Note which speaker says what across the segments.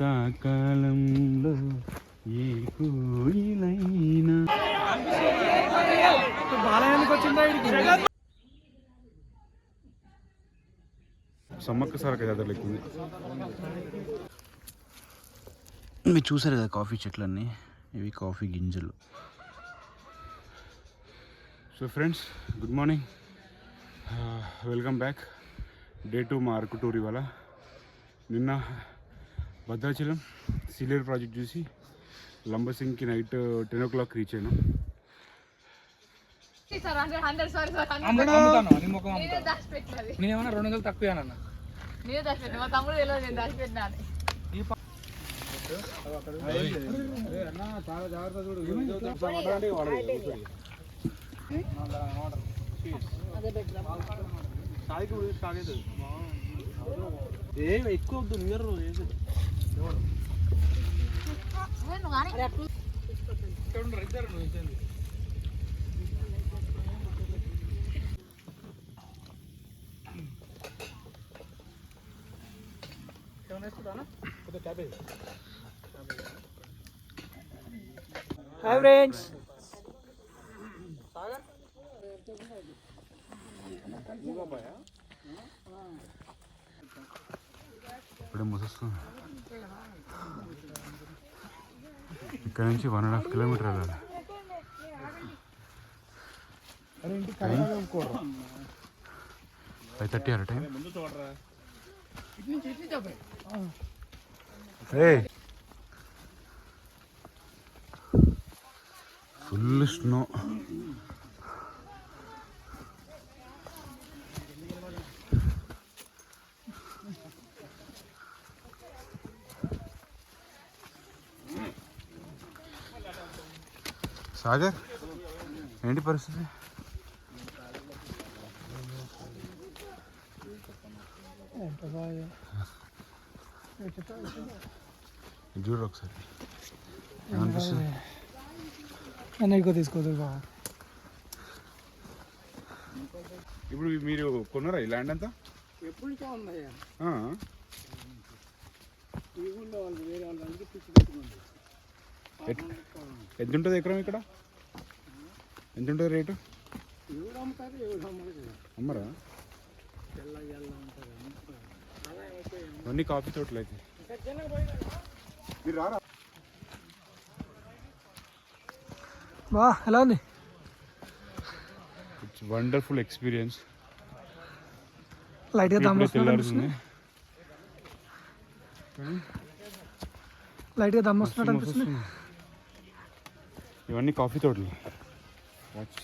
Speaker 1: కాలంలో ఏ కోయిలైనా సమ్మక్క సారక జాతర లెక్కింది. మీరు చూసారు కదా కాఫీ చెట్లన్నీ, ఇవి కాఫీ గింజలు. So friends, good morning, welcome back. Day 2 మా అరకు టూర్. ఇవాళ నిన్న భద్రాచలం సీలేరు ప్రాజెక్ట్ చూసి లంబసింగ్కి నైట్ 10 o'clock రీచ్ అయినా.
Speaker 2: నేనేమన్నా 200 తక్కువ
Speaker 1: ఎక్కువ
Speaker 2: హాయ్ ఫ్రెండ్స్.
Speaker 1: ఇప్పుడే మూసేస్తుంది. ఇక్కడ నుంచి 1.5 kilometer వెళ్ళాలి. 5:30 అర టైం. Full snow. సాగర్, ఏంటి పరిస్థితి? చూడు ఒకసారి ఏమనిపిస్తుంది?
Speaker 2: అన్నిటికో తీసుకోదు బాబు.
Speaker 1: ఇప్పుడు మీరు కొన్నారా ఈ ల్యాండ్ అంతా?
Speaker 2: ఎప్పుడు ఉందయ్యా,
Speaker 1: ఎంత ఉంటుంది ఎకరం ఇక్కడ? ఎంత ఉంటుంది రేటు? అమ్మరా? అన్నీ కాఫీ తోటలు అయితే. మీరు రారా?
Speaker 2: బా ఎలా ఉంది?
Speaker 1: It's wonderful experience.
Speaker 2: లైట్గా దమ్మొస్తున్నట్టు, లైట్గా దమ్మొస్తున్నట్టు అనిపిస్తుంది.
Speaker 1: ఇవన్నీ కాఫీ తోటలు. వాచ్.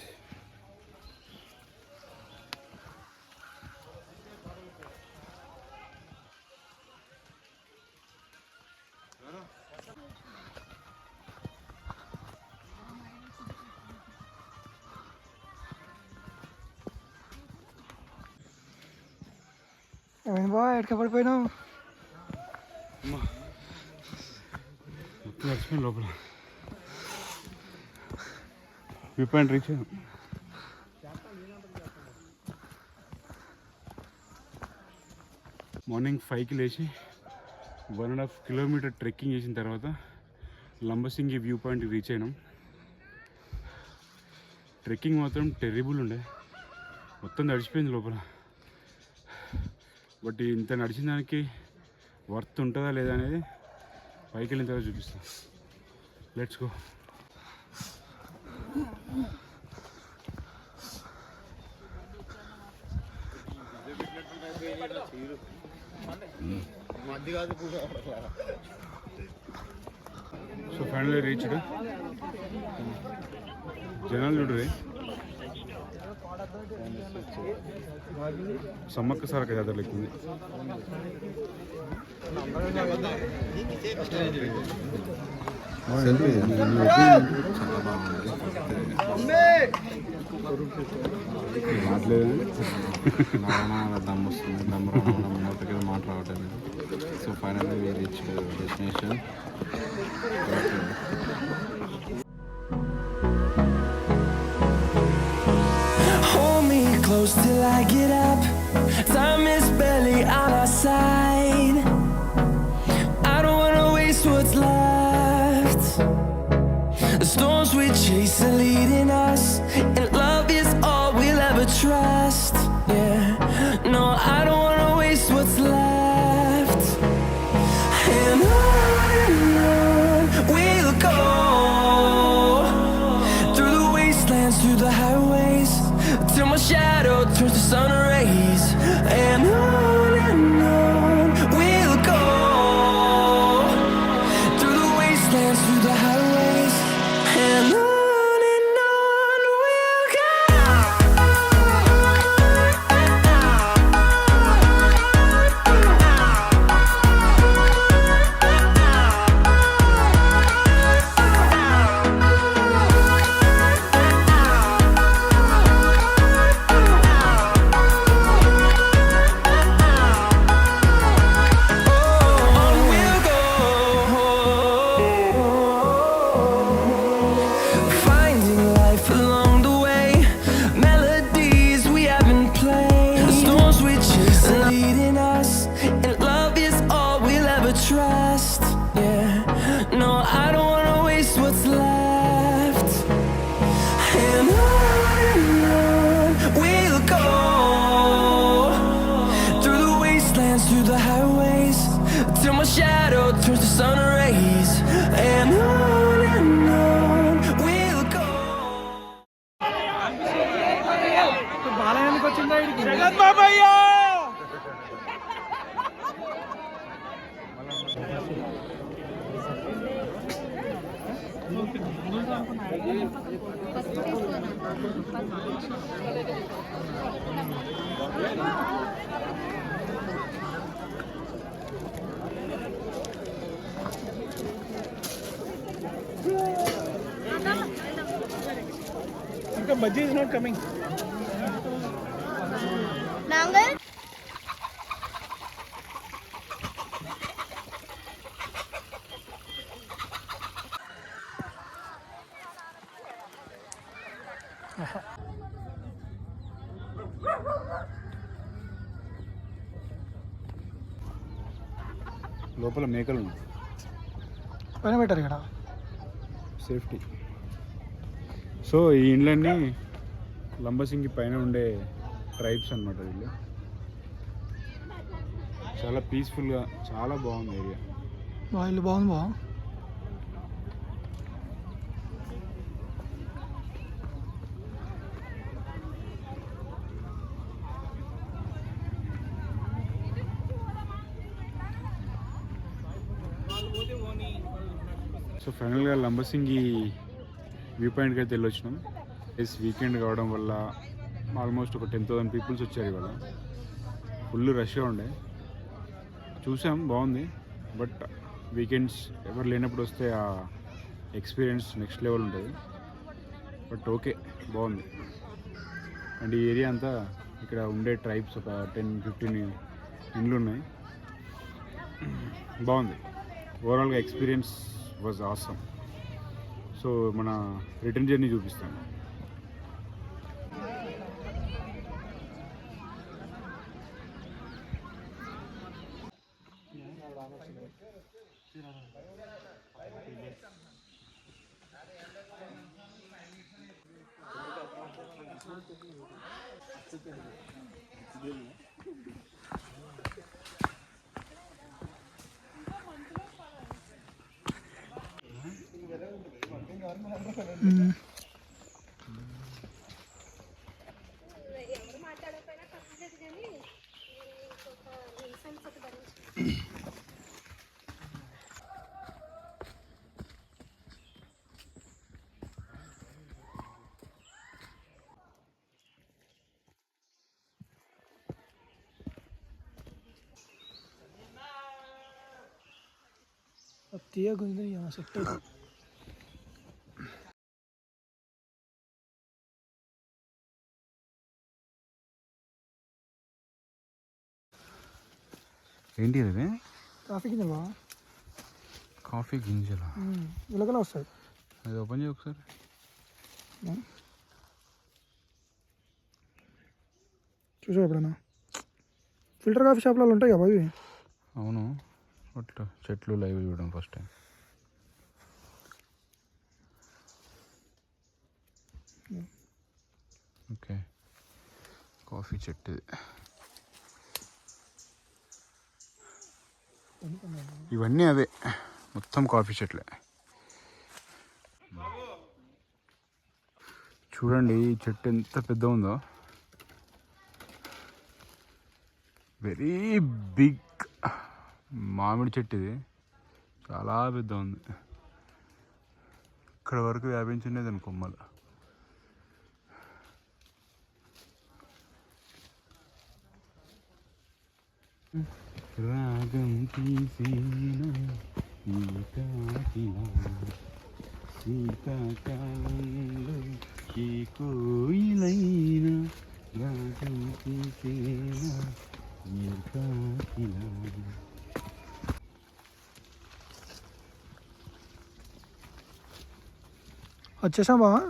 Speaker 2: ఏమైంది బా, ఎట్లా పడిపోయినావు?
Speaker 1: మొత్తం వచ్చిపోయింది లోపల. వ్యూ పాయింట్ రీచ్ అయ్యాం. మార్నింగ్ 5కి లేచి 1.5 kilometer ట్రెక్కింగ్ చేసిన తర్వాత లంబసింగి వ్యూ పాయింట్కి రీచ్ అయినాం. ట్రెక్కింగ్ మాత్రం టెర్రిబుల్ ఉండే, మొత్తం తడిచిపోయింది లోపల. బట్ ఇంత నడిచిన దానికి వర్త్ ఉంటుందా లేదా అనేది పైకి వెళ్ళిన తర్వాత చూపిస్తాం. Let's go. So finally reached. జనాలు చూడరే, సమ్మక్క సారక జాతర లెక్కింది. మాట్లాడేది దమ్ వస్తుంది, దమ్ రావడం మాట రావట్లేదు. So finally we reached destination.
Speaker 3: Close till I get up. Time is barely on our side. I don't wanna waste what's left. The storms we chase are leading us, and love is all we'll ever trust. Yeah, no, I don't wanna waste what's left. And on we'll go, through the wastelands, through the highways, till my shadow turns to sun rays. And on we'll go, through the wastelands, through the highways, and on we'll go. On we'll go, finding life along the way, melodies we haven't played. The storms we chase are leading us, and love is all we'll ever trust. Yeah, no, I don't wanna waste what's left. And on we'll go, through the wastelands, through the highways, till my shadow turns to sun rays. And on we'll go.
Speaker 2: బాలయానికి వచ్చిందా ఇడికి ఇంకా bajji is not coming
Speaker 4: Nangal?
Speaker 1: లోపల మేకలు ఉన్నాయి,
Speaker 2: పైన పెట్టారు ఇక్కడ
Speaker 1: safety. So ఈ ఇండ్లన్నీ లంబసింగి పైన ఉండే ట్రైబ్స్ అన్నమాట వీళ్ళు. చాలా పీస్ఫుల్గా, చాలా బాగుంది ఏరియా.
Speaker 2: బా ఇల్లు బాగుంది బా
Speaker 1: సో ఫైనల్గా లంబసింగి వ్యూ పాయింట్కి అయితే వెళ్ళొచ్చినాం. వీకెండ్ కావడం వల్ల ఆల్మోస్ట్ ఒక 10,000 పీపుల్స్ వచ్చారు ఇవాళ. ఫుల్ రష్గా ఉండే, చూసాం బాగుంది. బట్ వీకెండ్స్ ఎవరు లేనప్పుడు వస్తే ఆ ఎక్స్పీరియన్స్ నెక్స్ట్ లెవెల్ ఉంటుంది. బట్ ఓకే, బాగుంది. అండ్ ఈ ఏరియా అంతా ఇక్కడ ఉండే ట్రైబ్స్ ఒక 10-15 ఇండ్లు ఉన్నాయి. బాగుంది. ఓవరాల్గా ఎక్స్పీరియన్స్ వాజ్ ఆసమ్. సో మన రిటర్న్ జర్నీ చూపిస్తాను.
Speaker 4: ఎవరు మాట్లాడకపోయినా పర్లేదు కానీ ఒక ఇన్సెన్స్ ఒకటి భరించు.
Speaker 2: తీయ గుంజి సెట్
Speaker 1: ఏంటి అది?
Speaker 2: కాఫీ గింజలు బా
Speaker 1: కాఫీ గింజలా?
Speaker 2: ఇలాగనే వస్తాయి.
Speaker 1: అది ఓపెన్ చేయ ఒకసారి.
Speaker 2: చూసావు ఎప్పుడైనా ఫిల్టర్ కాఫీ షాప్లలో ఉంటాయి కదా ఇవి.
Speaker 1: అవును, అట్లా చెట్లు లైవ్ చూడడం ఫస్ట్ టైం. ఓకే, కాఫీ చెట్టు ఇది. ఇవన్నీ అవే, మొత్తం కాఫీ చెట్లే. చూడండి ఈ చెట్టు ఎంత పెద్ద ఉందో, వెరీ బిగ్ మామిడి చెట్టు ఇది, చాలా పెద్ద ఉంది. ఇక్కడ వరకు వ్యాపించున్నది అనుకో కొమ్మలు. రాగం తీసేనా శీతాకాలంలో ఈ కోయిలైనా, రాగం తీసేనా కాకిలా.
Speaker 2: వచ్చేసాం బావా.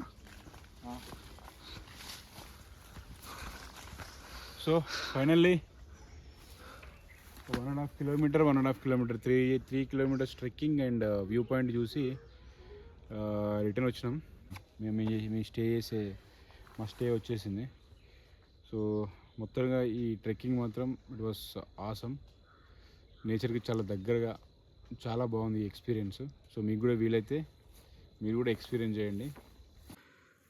Speaker 1: So finally 1.5 kilometer 3 kilometers trekking and view point చూసి రిటర్న్ వచ్చినాం. మేము మా స్టే వచ్చేసింది. సో మొత్తంగా ఈ ట్రెక్కింగ్ మాత్రం ఇట్ వాస్ ఆసమ్. నేచర్కి చాలా దగ్గరగా చాలా బాగుంది ఈ ఎక్స్పీరియన్స్. సో మీకు కూడా వీలైతే మీరు కూడా ఎక్స్పీరియన్స్ చేయండి.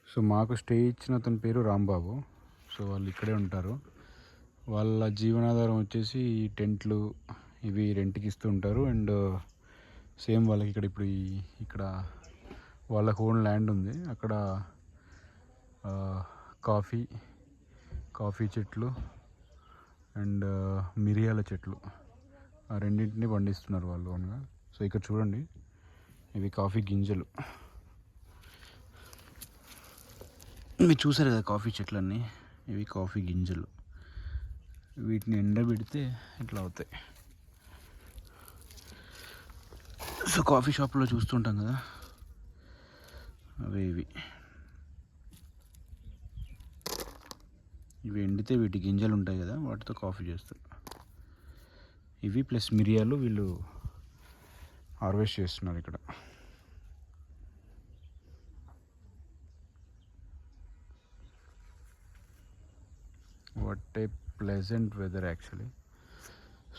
Speaker 1: సో మాకు స్టే ఇచ్చిన అతని పేరు రాంబాబు. సో వాళ్ళు ఇక్కడే ఉంటారు. వాళ్ళ జీవనాధారం వచ్చేసి ఈ టెంట్లు ఇవి రెంట్కి ఇస్తూ ఉంటారు. అండ్ సేమ్ వాళ్ళకి ఇక్కడ వాళ్ళకి ఓన్ ల్యాండ్ ఉంది. అక్కడ కాఫీ చెట్లు అండ్ మిరియాల చెట్లు, ఆ రెండింటిని పండిస్తున్నారు వాళ్ళు ఓన్గా. సో ఇక్కడ చూడండి, ఇవి కాఫీ గింజలు. మీరు చూసారు కదా కాఫీ చెట్లన్నీ, ఇవి కాఫీ గింజలు. వీటిని ఎండబెడితే ఇట్లా అవుతాయి. సో కాఫీ షాప్లో చూస్తుంటాం కదా, అవే ఇవి ఎండితే వీటి గింజలు ఉంటాయి కదా, వాటితో కాఫీ చేస్తారు. ఇవి ప్లస్ మిరియాలు వీళ్ళు హార్వెస్ట్ చేస్తున్నారు ఇక్కడ. What a pleasant weather actually,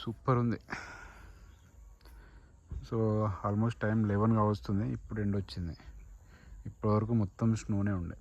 Speaker 1: super ఉంది. సో ఆల్మోస్ట్ టైం 11 వస్తుంది, ఇప్పుడు ఎండ్ వచ్చింది. ఇప్పటివరకు మొత్తం స్నోనే ఉండే.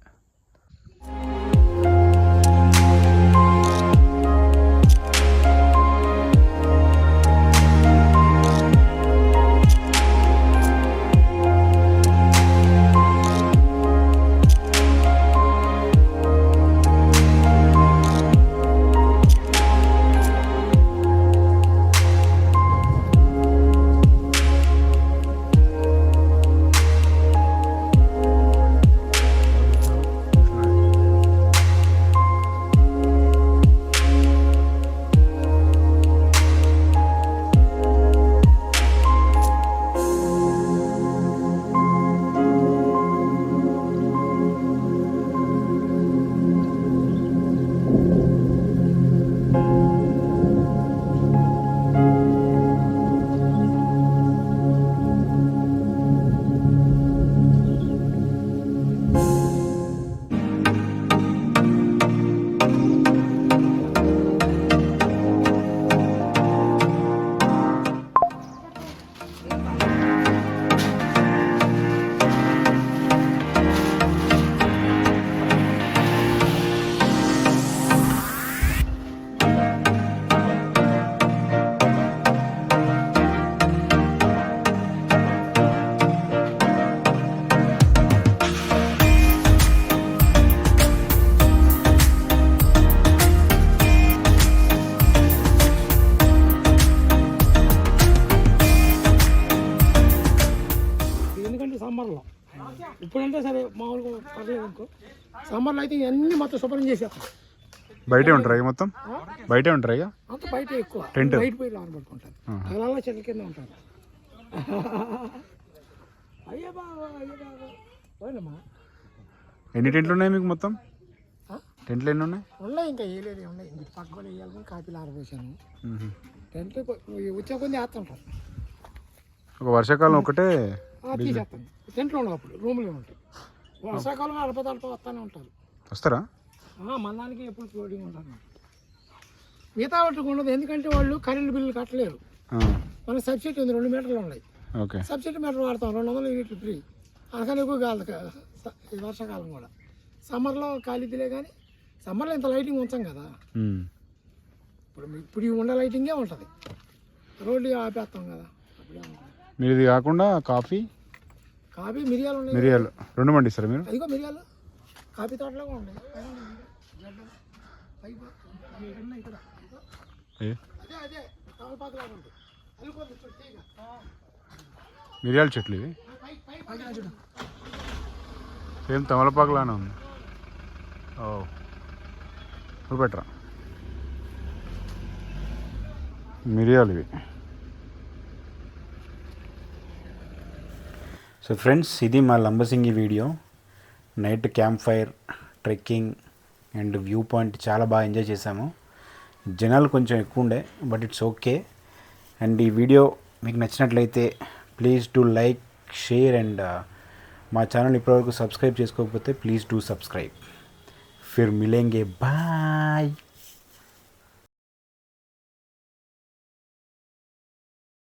Speaker 2: సమ్మర్లో ఇప్పుడంటే సరే మామూలుగా పర్లేదు అనుకో. సమ్మర్లో అయితే ఇవన్నీ మొత్తం శుభ్రం చేసేస్తాం.
Speaker 1: బయటే ఉంటారు మొత్తం, బయటే ఉంటారు ఇక
Speaker 2: అంత బయట ఎక్కువ
Speaker 1: టెంట్
Speaker 2: బయట పోయి ఆరబెట్టుకుంటారు. అలా చెట్ల కింద ఉంటారు. అయ్యే బాబా పోయినమ్మా.
Speaker 1: ఎన్ని టెంట్లు ఉన్నాయి మీకు మొత్తం? టెంట్లు ఎన్ని ఉన్నాయి?
Speaker 2: ఉన్నాయి, ఇంకా వేయలేదు. ఉన్నాయి పక్కన వేయాలని కాపీలు ఆరబోసాను. టెంట్లు వచ్చే కొద్ది వేస్తుంటారు.
Speaker 1: ఒక వర్షాకాలం ఒకటే
Speaker 2: తీసేస్తాను. టెంట్లో ఉండవు అప్పుడు రూమ్లో ఉంటాయి. వర్షాకాలం అడప వస్తూనే ఉంటారు.
Speaker 1: వస్తారా?
Speaker 2: మన దానికి ఎప్పుడు ఫ్లోటింగ్ ఉంటారు. మిగతా వాటికి ఉండదు, ఎందుకంటే వాళ్ళు కరెంట్ బిల్లు కట్టలేరు. మన సబ్సిడీ ఉంది, 2 మీటర్లు ఉన్నాయి.
Speaker 1: ఓకే,
Speaker 2: సబ్సిడీ మీటర్ వాడతాం, 200 యూనిట్లు ఫ్రీ. అందుకని ఎక్కువ కాదు ఈ వర్షాకాలం కూడా. సమ్మర్లో ఖాళీదిలే, కానీ సమ్మర్లో ఇంత లైటింగ్ ఉంచాం కదా. ఇప్పుడు ఉండే లైటింగే ఉంటుంది, రోడ్లు ఆపేస్తాం కదా.
Speaker 1: మీరు ఇది కాకుండా కాఫీ
Speaker 2: మిరియాలు ఉన్నాయి.
Speaker 1: మిరియాలు 2 పండిస్తారా మీరు?
Speaker 2: అదిగో మిరియాలు కాఫీ తోటలో కూడా ఉన్నాయి. అదే తమలపాకులాగా ఉంటుంది.
Speaker 1: మిరియాల చెట్లు ఇవి సేమ్ తమలపాకులానే ఉంది. ఓ బెటరా మిరియాలు ఇవి. సో ఫ్రెండ్స్, ఇది మా Lambasingi video. Night camp fire, trekking and view point చాలా బాగా ఎంజాయ్ చేసాము. జనాలు కొంచెం ఎక్కువ ఉండే, బట్ ఇట్స్ ఓకే. అండ్ ఈ వీడియో మీకు నచ్చినట్లయితే please do like, share and మా ఛానల్ ఇప్పటివరకు సబ్స్క్రైబ్ చేసుకోకపోతే please do subscribe. Phir మిలేంగే, bye.